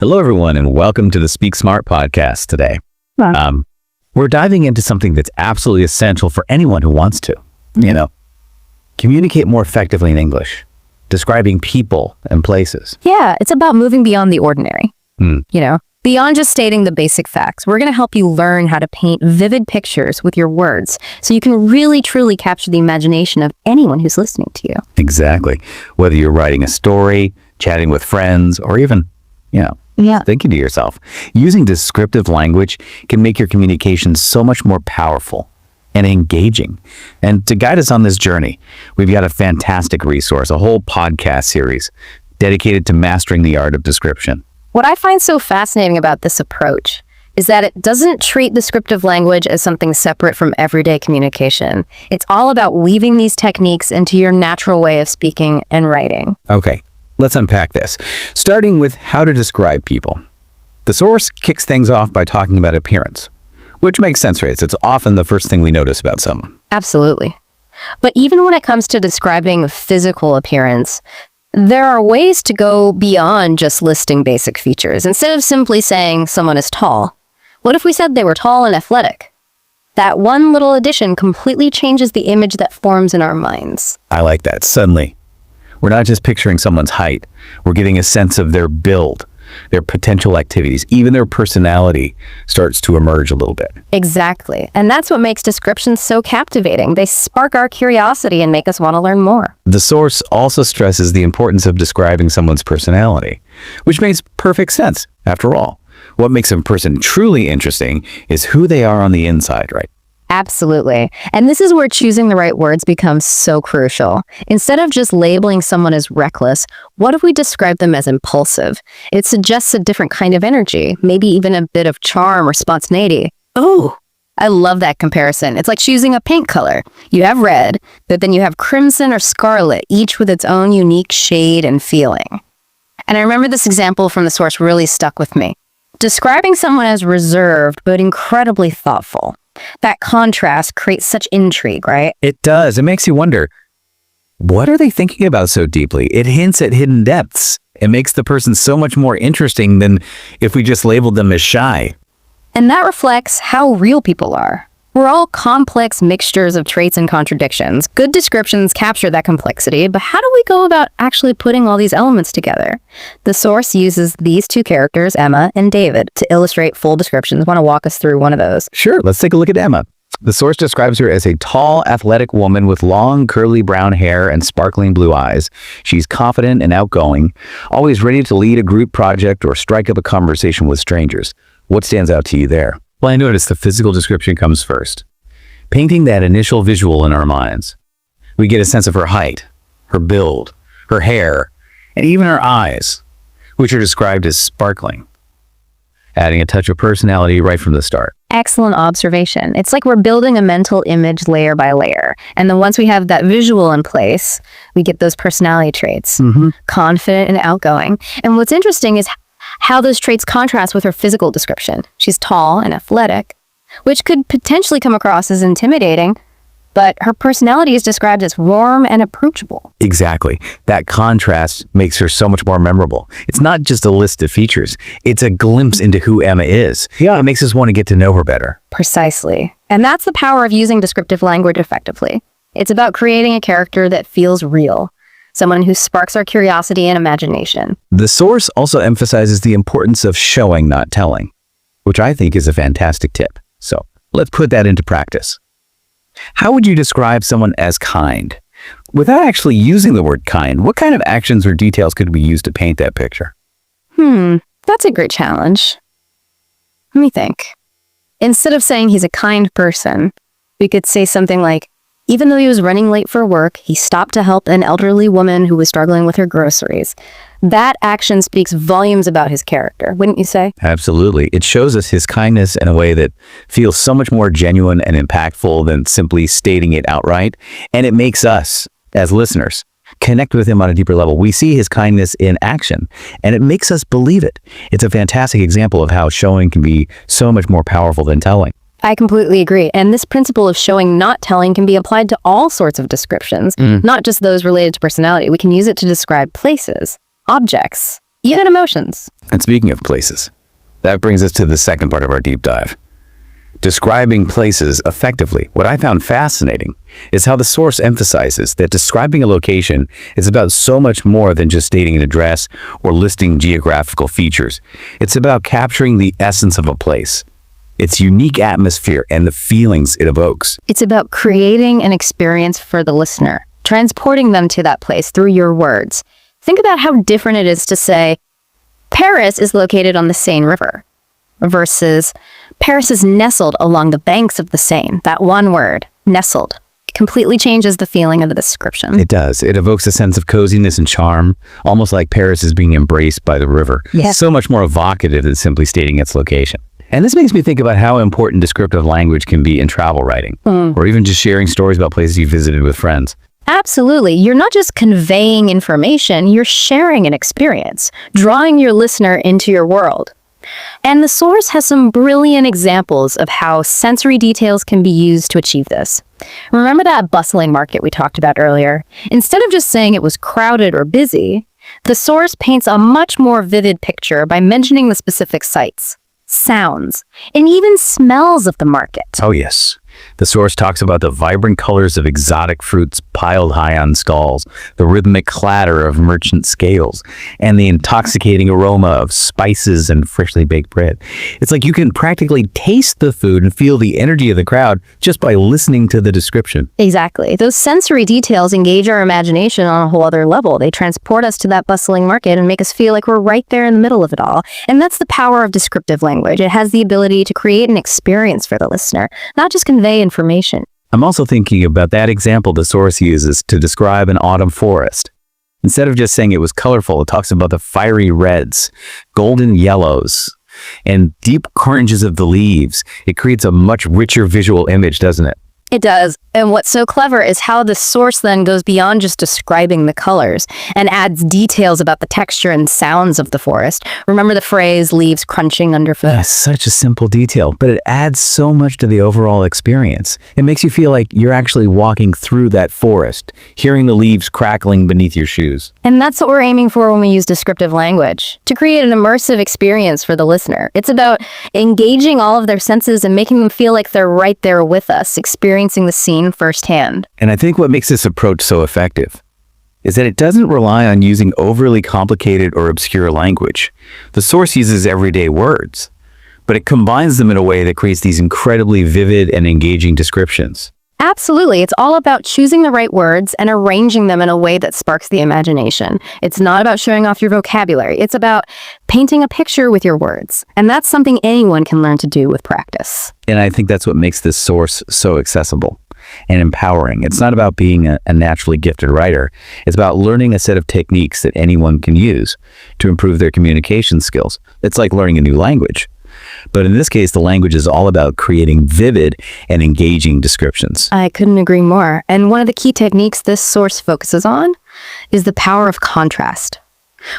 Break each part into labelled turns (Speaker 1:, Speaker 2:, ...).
Speaker 1: Hello, everyone, and welcome to the Speak Smart podcast today. We're diving into something that's absolutely essential for anyone who wants to, communicate more effectively in English, describing people and places.
Speaker 2: Yeah, it's about moving beyond the ordinary, beyond just stating the basic facts. We're going to help you learn how to paint vivid pictures with your words so you can really, truly capture the imagination of anyone who's listening to you.
Speaker 1: Exactly. Whether you're writing a story, chatting with friends, or even, thinking to yourself. Using descriptive language can make your communication so much more powerful and engaging. And to guide us on this journey, we've got a fantastic resource, a whole podcast series dedicated to mastering the art of description.
Speaker 2: What I find so fascinating about this approach is that it doesn't treat descriptive language as something separate from everyday communication. It's all about weaving these techniques into your natural way of speaking and writing.
Speaker 1: Okay. Let's unpack this, starting with how to describe people. The source kicks things off by talking about appearance, which makes sense, right? It's often the first thing we notice about someone.
Speaker 2: Absolutely. But even when it comes to describing physical appearance, there are ways to go beyond just listing basic features. Instead of simply saying someone is tall, what if we said they were tall and athletic? That one little addition completely changes the image that forms in our minds.
Speaker 1: I like that. Suddenly, we're not just picturing someone's height. We're getting a sense of their build, their potential activities, even their personality starts to emerge a little bit.
Speaker 2: Exactly. And that's what makes descriptions so captivating. They spark our curiosity and make us want to learn more.
Speaker 1: The source also stresses the importance of describing someone's personality, which makes perfect sense. After all, what makes a person truly interesting is who they are on the inside, right?
Speaker 2: Absolutely. And this is where choosing the right words becomes so crucial. Instead of just labeling someone as reckless, what if we describe them as impulsive? It suggests a different kind of energy, maybe even a bit of charm or spontaneity. Oh, I love that comparison. It's like choosing a paint color. You have red, but then you have crimson or scarlet, each with its own unique shade and feeling. And I remember this example from the source really stuck with me. Describing someone as reserved, but incredibly thoughtful. That contrast creates such intrigue, right?
Speaker 1: It does. It makes you wonder, what are they thinking about so deeply? It hints at hidden depths. It makes the person so much more interesting than if we just labeled them as shy.
Speaker 2: And that reflects how real people are. We're all complex mixtures of traits and contradictions. Good descriptions capture that complexity, but how do we go about actually putting all these elements together? The source uses these two characters, Emma and David, to illustrate full descriptions. Want to walk us through one of those?
Speaker 1: Sure, let's take a look at Emma. The source describes her as a tall, athletic woman with long, curly brown hair and sparkling blue eyes. She's confident and outgoing, always ready to lead a group project or strike up a conversation with strangers. What stands out to you there? Well, I noticed the physical description comes first, painting that initial visual in our minds. We get a sense of her height, her build, her hair, and even her eyes, which are described as sparkling, adding a touch of personality right from the start.
Speaker 2: Excellent observation. It's like we're building a mental image layer by layer. And then once we have that visual in place, we get those personality traits, confident and outgoing. And what's interesting is how those traits contrast with her physical description. She's tall and athletic, which could potentially come across as intimidating, but her personality is described as warm and approachable.
Speaker 1: Exactly. That contrast makes her so much more memorable. It's not just a list of features. It's a glimpse into who Emma is. Yeah, it makes us want to get to know her better.
Speaker 2: Precisely. And that's the power of using descriptive language effectively. It's about creating a character that feels real. Someone who sparks our curiosity and imagination.
Speaker 1: The source also emphasizes the importance of showing, not telling, which I think is a fantastic tip. So let's put that into practice. How would you describe someone as kind? Without actually using the word kind, what kind of actions or details could we use to paint that picture?
Speaker 2: That's a great challenge. Let me think. Instead of saying he's a kind person, we could say something like, even though he was running late for work, he stopped to help an elderly woman who was struggling with her groceries. That action speaks volumes about his character, wouldn't you say?
Speaker 1: Absolutely. It shows us his kindness in a way that feels so much more genuine and impactful than simply stating it outright. And it makes us, as listeners, connect with him on a deeper level. We see his kindness in action, and it makes us believe it. It's a fantastic example of how showing can be so much more powerful than telling.
Speaker 2: I completely agree. And this principle of showing, not telling, can be applied to all sorts of descriptions, not just those related to personality. We can use it to describe places, objects, even emotions.
Speaker 1: And speaking of places, that brings us to the second part of our deep dive. Describing places effectively. What I found fascinating is how the source emphasizes that describing a location is about so much more than just stating an address or listing geographical features. It's about capturing the essence of a place, its unique atmosphere, and the feelings it evokes.
Speaker 2: It's about creating an experience for the listener, transporting them to that place through your words. Think about how different it is to say, Paris is located on the Seine River, versus Paris is nestled along the banks of the Seine. That one word, nestled, completely changes the feeling of the description.
Speaker 1: It does. It evokes a sense of coziness and charm, almost like Paris is being embraced by the river.
Speaker 2: Yeah.
Speaker 1: So much more evocative than simply stating its location. And this makes me think about how important descriptive language can be in travel writing, or even just sharing stories about places you visited with friends.
Speaker 2: Absolutely. You're not just conveying information, you're sharing an experience, drawing your listener into your world. And the source has some brilliant examples of how sensory details can be used to achieve this. Remember that bustling market we talked about earlier? Instead of just saying it was crowded or busy, the source paints a much more vivid picture by mentioning the specific sights, sounds, and even smells of the market.
Speaker 1: Oh yes. The source talks about the vibrant colors of exotic fruits piled high on stalls, the rhythmic clatter of merchant scales, and the intoxicating aroma of spices and freshly baked bread. It's like you can practically taste the food and feel the energy of the crowd just by listening to the description.
Speaker 2: Exactly. Those sensory details engage our imagination on a whole other level. They transport us to that bustling market and make us feel like we're right there in the middle of it all. And that's the power of descriptive language. It has the ability to create an experience for the listener, not just convey information.
Speaker 1: I'm also thinking about that example the source uses to describe an autumn forest. Instead of just saying it was colorful, it talks about the fiery reds, golden yellows, and deep oranges of the leaves. It creates a much richer visual image, doesn't it?
Speaker 2: It does. And what's so clever is how the source then goes beyond just describing the colors and adds details about the texture and sounds of the forest. Remember the phrase, leaves crunching underfoot?
Speaker 1: That's such a simple detail, but it adds so much to the overall experience. It makes you feel like you're actually walking through that forest, hearing the leaves crackling beneath your shoes.
Speaker 2: And that's what we're aiming for when we use descriptive language, to create an immersive experience for the listener. It's about engaging all of their senses and making them feel like they're right there with us, experiencing the scene firsthand.
Speaker 1: And I think what makes this approach so effective is that it doesn't rely on using overly complicated or obscure language. The source uses everyday words, but it combines them in a way that creates these incredibly vivid and engaging descriptions.
Speaker 2: Absolutely. It's all about choosing the right words and arranging them in a way that sparks the imagination. It's not about showing off your vocabulary. It's about painting a picture with your words. And that's something anyone can learn to do with practice.
Speaker 1: And I think that's what makes this source so accessible and empowering. It's not about being a naturally gifted writer. It's about learning a set of techniques that anyone can use to improve their communication skills. It's like learning a new language. But in this case, the language is all about creating vivid and engaging descriptions.
Speaker 2: I couldn't agree more. And one of the key techniques this source focuses on is the power of contrast.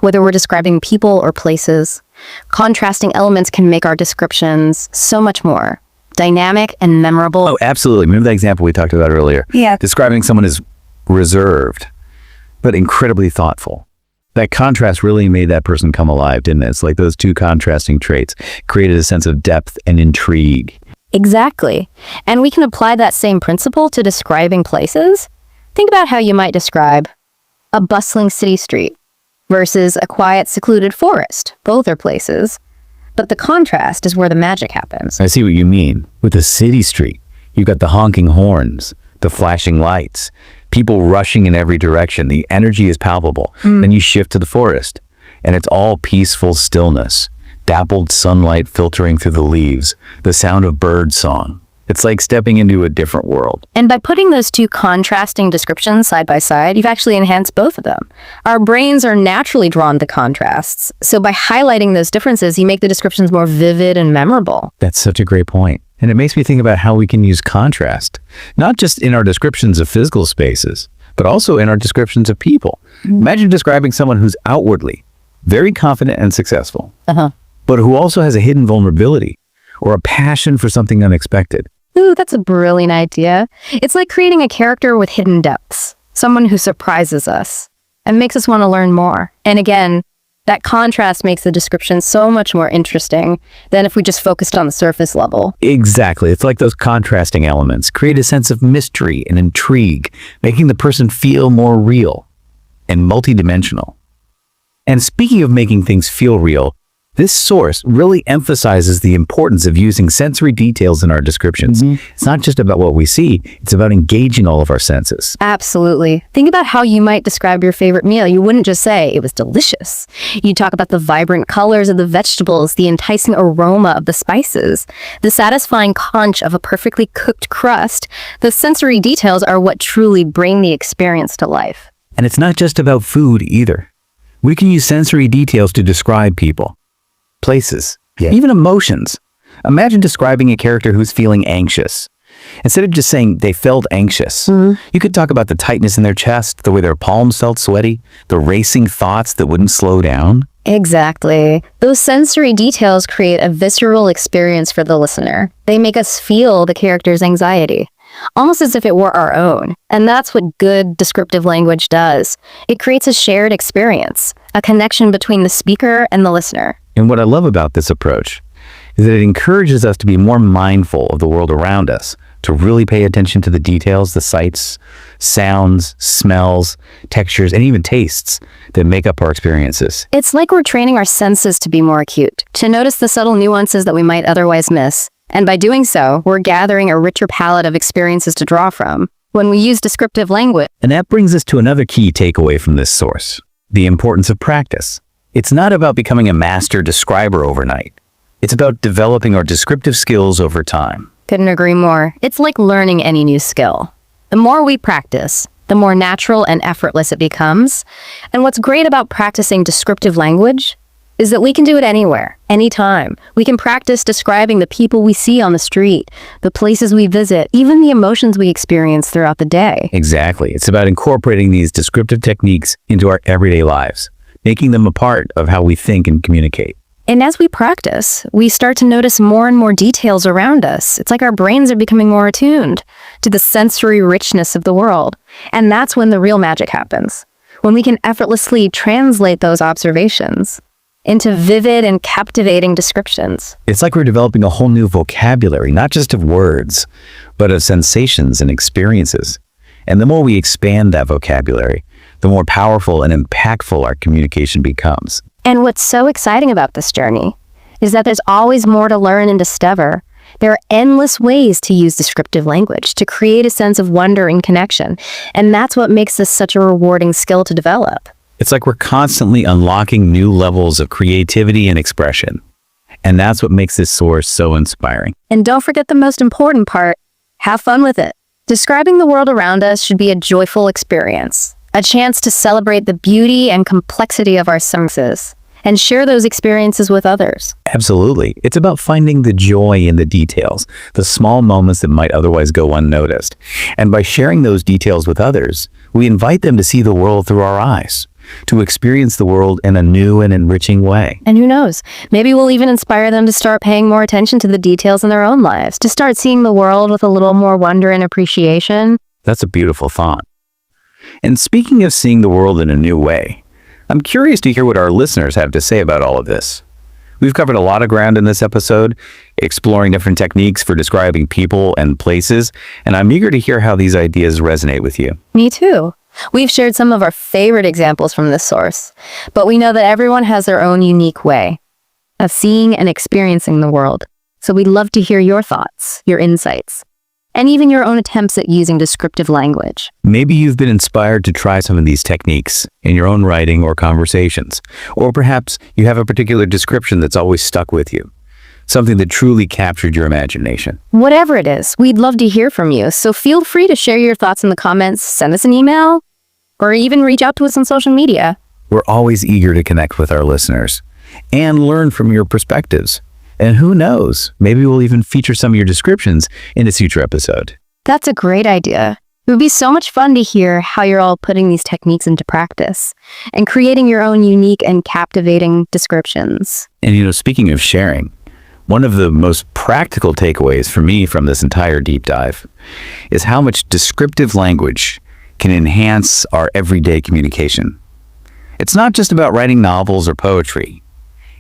Speaker 2: Whether we're describing people or places, contrasting elements can make our descriptions so much more dynamic and memorable.
Speaker 1: Oh, absolutely. Remember that example we talked about earlier?
Speaker 2: Yeah.
Speaker 1: Describing someone as reserved, but incredibly thoughtful. That contrast really made that person come alive, didn't it? It's like those two contrasting traits created a sense of depth and intrigue.
Speaker 2: Exactly. And we can apply that same principle to describing places. Think about how you might describe a bustling city street versus a quiet, secluded forest. Both are places, but the contrast is where the magic happens.
Speaker 1: I see what you mean. With a city street, you've got the honking horns, the flashing lights, people rushing in every direction. The energy is palpable. Then you shift to the forest, and it's all peaceful stillness, dappled sunlight filtering through the leaves, the sound of bird song. It's like stepping into a different world.
Speaker 2: And by putting those two contrasting descriptions side by side, you've actually enhanced both of them. Our brains are naturally drawn to contrasts. So by highlighting those differences, you make the descriptions more vivid and memorable.
Speaker 1: That's such a great point. And it makes me think about how we can use contrast, not just in our descriptions of physical spaces, but also in our descriptions of people. Imagine describing someone who's outwardly very confident and successful, but who also has a hidden vulnerability or a passion for something unexpected.
Speaker 2: Ooh, that's a brilliant idea. It's like creating a character with hidden depths, someone who surprises us and makes us want to learn more. And again, That contrast makes the description so much more interesting than if we just focused on the surface level.
Speaker 1: Exactly. It's like those contrasting elements create a sense of mystery and intrigue, making the person feel more real and multidimensional. And speaking of making things feel real, this source really emphasizes the importance of using sensory details in our descriptions. It's not just about what we see, it's about engaging all of our senses.
Speaker 2: Absolutely. Think about how you might describe your favorite meal. You wouldn't just say it was delicious. You'd talk about the vibrant colors of the vegetables, the enticing aroma of the spices, the satisfying crunch of a perfectly cooked crust. The sensory details are what truly bring the experience to life.
Speaker 1: And it's not just about food either. We can use sensory details to describe people, places, even emotions. Imagine describing a character who's feeling anxious. Instead of just saying they felt anxious, you could talk about the tightness in their chest, the way their palms felt sweaty, the racing thoughts that wouldn't slow down.
Speaker 2: Exactly. Those sensory details create a visceral experience for the listener. They make us feel the character's anxiety, almost as if it were our own. And that's what good descriptive language does. It creates a shared experience, a connection between the speaker and the listener.
Speaker 1: And what I love about this approach is that it encourages us to be more mindful of the world around us, to really pay attention to the details, the sights, sounds, smells, textures, and even tastes that make up our experiences.
Speaker 2: It's like we're training our senses to be more acute, to notice the subtle nuances that we might otherwise miss. And by doing so, we're gathering a richer palette of experiences to draw from when we use descriptive language.
Speaker 1: And that brings us to another key takeaway from this source, the importance of practice. It's not about becoming a master describer overnight. It's about developing our descriptive skills over time.
Speaker 2: Couldn't agree more. It's like learning any new skill. The more we practice, the more natural and effortless it becomes. And what's great about practicing descriptive language is that we can do it anywhere, anytime. We can practice describing the people we see on the street, the places we visit, even the emotions we experience throughout the day.
Speaker 1: Exactly. It's about incorporating these descriptive techniques into our everyday lives, making them a part of how we think and communicate.
Speaker 2: And as we practice, we start to notice more and more details around us. It's like our brains are becoming more attuned to the sensory richness of the world. And that's when the real magic happens, when we can effortlessly translate those observations into vivid and captivating descriptions.
Speaker 1: It's like we're developing a whole new vocabulary, not just of words, but of sensations and experiences. And the more we expand that vocabulary, the more powerful and impactful our communication becomes.
Speaker 2: And what's so exciting about this journey is that there's always more to learn and discover. There are endless ways to use descriptive language to create a sense of wonder and connection. And that's what makes this such a rewarding skill to develop.
Speaker 1: It's like we're constantly unlocking new levels of creativity and expression. And that's what makes this source so inspiring.
Speaker 2: And don't forget the most important part, have fun with it. Describing the world around us should be a joyful experience, a chance to celebrate the beauty and complexity of our senses and share those experiences with others.
Speaker 1: Absolutely. It's about finding the joy in the details, the small moments that might otherwise go unnoticed. And by sharing those details with others, we invite them to see the world through our eyes, to experience the world in a new and enriching way.
Speaker 2: And who knows, maybe we'll even inspire them to start paying more attention to the details in their own lives, to start seeing the world with a little more wonder and appreciation.
Speaker 1: That's a beautiful thought. And speaking of seeing the world in a new way, I'm curious to hear what our listeners have to say about all of this. We've covered a lot of ground in this episode, exploring different techniques for describing people and places, and I'm eager to hear how these ideas resonate with you.
Speaker 2: Me too. We've shared some of our favorite examples from this source, but we know that everyone has their own unique way of seeing and experiencing the world. So we'd love to hear your thoughts, your insights, and even your own attempts at using descriptive language.
Speaker 1: Maybe you've been inspired to try some of these techniques in your own writing or conversations, or perhaps you have a particular description that's always stuck with you, something that truly captured your imagination.
Speaker 2: Whatever it is, we'd love to hear from you, so feel free to share your thoughts in the comments, send us an email, or even reach out to us on social media.
Speaker 1: We're always eager to connect with our listeners and learn from your perspectives. And who knows, maybe we'll even feature some of your descriptions in a future episode.
Speaker 2: That's a great idea. It would be so much fun to hear how you're all putting these techniques into practice and creating your own unique and captivating descriptions.
Speaker 1: And speaking of sharing, one of the most practical takeaways for me from this entire deep dive is how much descriptive language can enhance our everyday communication. It's not just about writing novels or poetry.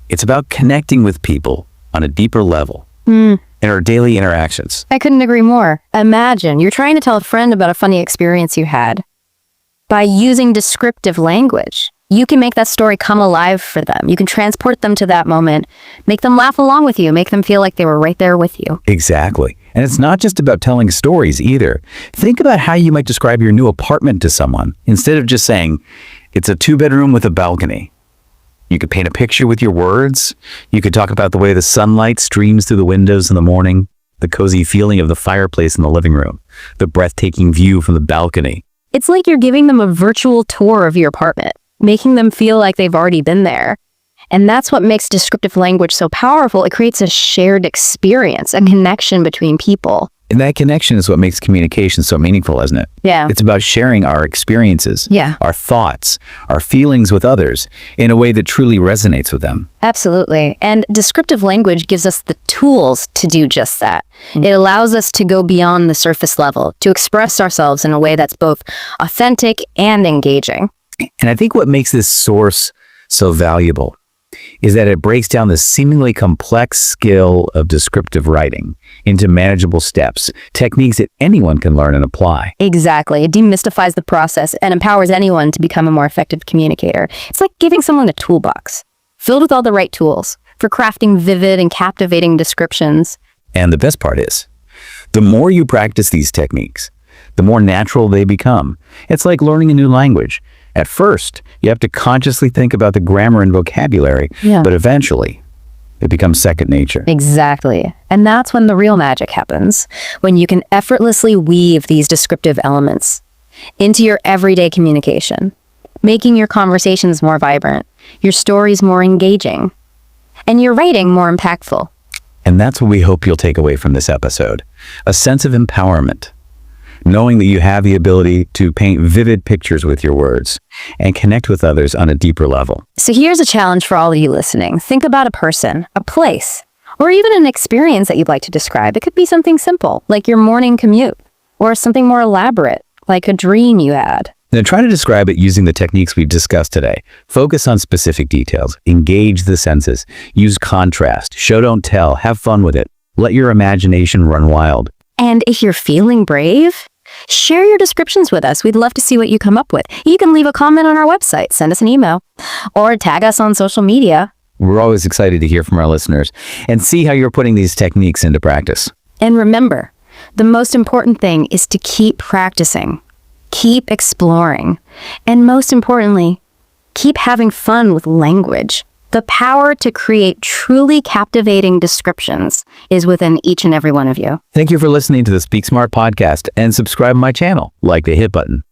Speaker 1: It's about connecting with people on a deeper level in our daily interactions.
Speaker 2: I couldn't agree more. Imagine you're trying to tell a friend about a funny experience you had. By using descriptive language, you can make that story come alive for them. You can transport them to that moment, make them laugh along with you, make them feel like they were right there with you.
Speaker 1: Exactly. And it's not just about telling stories either. Think about how you might describe your new apartment to someone instead of just saying, it's a 2-bedroom with a balcony. You could paint a picture with your words. You could talk about the way the sunlight streams through the windows in the morning, the cozy feeling of the fireplace in the living room, the breathtaking view from the balcony.
Speaker 2: It's like you're giving them a virtual tour of your apartment, making them feel like they've already been there. And that's what makes descriptive language so powerful. It creates a shared experience, a connection between people.
Speaker 1: And that connection is what makes communication so meaningful, isn't it?
Speaker 2: Yeah.
Speaker 1: It's about sharing our experiences,
Speaker 2: Yeah.
Speaker 1: our thoughts, our feelings with others in a way that truly resonates with them.
Speaker 2: Absolutely. And descriptive language gives us the tools to do just that. It allows us to go beyond the surface level, to express ourselves in a way that's both authentic and engaging.
Speaker 1: And I think what makes this source so valuable is that it breaks down the seemingly complex skill of descriptive writing into manageable steps, techniques that anyone can learn and apply.
Speaker 2: Exactly. It demystifies the process and empowers anyone to become a more effective communicator. It's like giving someone a toolbox filled with all the right tools for crafting vivid and captivating descriptions.
Speaker 1: And the best part is, the more you practice these techniques, the more natural they become. It's like learning a new language. At first, you have to consciously think about the grammar and vocabulary, but eventually, it becomes second nature.
Speaker 2: Exactly. And that's when the real magic happens, when you can effortlessly weave these descriptive elements into your everyday communication, making your conversations more vibrant, your stories more engaging, and your writing more impactful.
Speaker 1: And that's what we hope you'll take away from this episode. A sense of empowerment. Knowing that you have the ability to paint vivid pictures with your words and connect with others on a deeper level.
Speaker 2: So here's a challenge for all of you listening. Think about a person, a place, or even an experience that you'd like to describe. It could be something simple, like your morning commute, or something more elaborate, like a dream you had.
Speaker 1: Then try to describe it using the techniques we've discussed today. Focus on specific details, engage the senses, use contrast, show don't tell, have fun with it. Let your imagination run wild.
Speaker 2: And if you're feeling brave, share your descriptions with us. We'd love to see what you come up with. You can leave a comment on our website, send us an email, or tag us on social media.
Speaker 1: We're always excited to hear from our listeners and see how you're putting these techniques into practice.
Speaker 2: And remember, the most important thing is to keep practicing, keep exploring, and most importantly, keep having fun with language. The power to create truly captivating descriptions is within each and every one of you.
Speaker 1: Thank you for listening to the Speak Smart podcast and subscribe to my channel. Like the hit button.